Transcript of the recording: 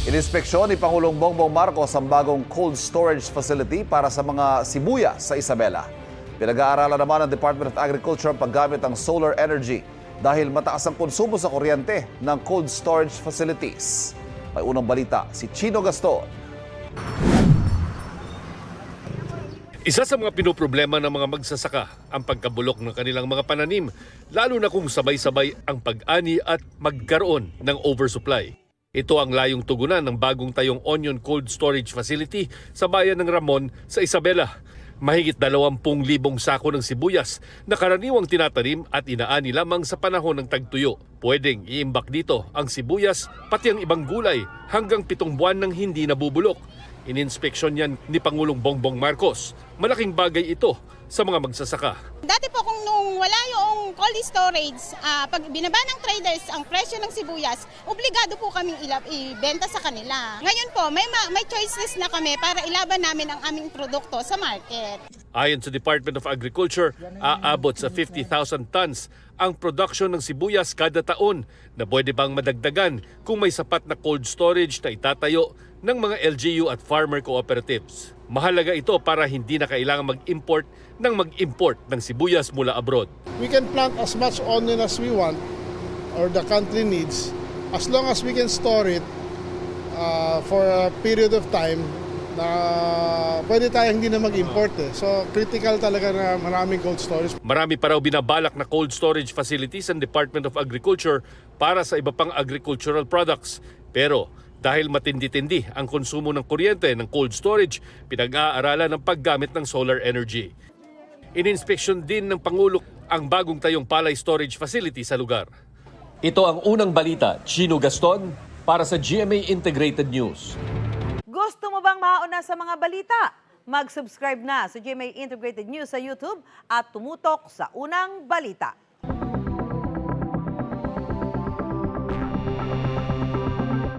Ininspeksyon ni Pangulong Bongbong Marcos ang bagong cold storage facility para sa mga sibuyas sa Isabela. Pinag-aaralan naman ng Department of Agriculture ang paggamit ng solar energy dahil mataas ang konsumo sa kuryente ng cold storage facilities. May unang balita si Chino Gaston. Isa sa mga pinoproblema ng mga magsasaka ang pagkabulok ng kanilang mga pananim, lalo na kung sabay-sabay ang pag-ani at magkaroon ng oversupply. Ito ang layong tugunan ng bagong tayong onion cold storage facility sa bayan ng Ramon sa Isabela. Mahigit 20,000 sako ng sibuyas na karaniwang tinatanim at inaani lamang sa panahon ng tagtuyo. Pwedeng iimbak dito ang sibuyas pati ang ibang gulay hanggang 7 buwan nang hindi nabubulok. Ininspeksyon yan ni Pangulong Bongbong Marcos. Malaking bagay ito sa mga magsasaka. Dati po kung nung wala yung cold storage, pag binaba ng traders ang presyo ng sibuyas, obligado po kaming ibenta sa kanila. Ngayon po, may choices na kami para ilaban namin ang aming produkto sa market. Ayon sa Department of Agriculture, aabot sa 50,000 tons ang production ng sibuyas kada taon na pwede bang madagdagan kung may sapat na cold storage na itatayo ng mga LGU at farmer cooperatives. Mahalaga ito para hindi na kailangan mag-import ng sibuyas mula abroad. We can plant as much onion as we want or the country needs as long as we can store it for a period of time na pwede tayo hindi na mag-import So critical talaga na maraming cold storage. Marami pa raw binabalak na cold storage facilities ng Department of Agriculture para sa iba pang agricultural products. Pero dahil matindi-tindi ang konsumo ng kuryente ng cold storage, pinag-aaralan ng paggamit ng solar energy. Ininspeksyon din ng Pangulo ang bagong tayong palay storage facility sa lugar. Ito ang unang balita, Chino Gaston, para sa GMA Integrated News. Gusto mo bang mauna sa mga balita? Mag-subscribe na sa GMA Integrated News sa YouTube at tumutok sa unang balita.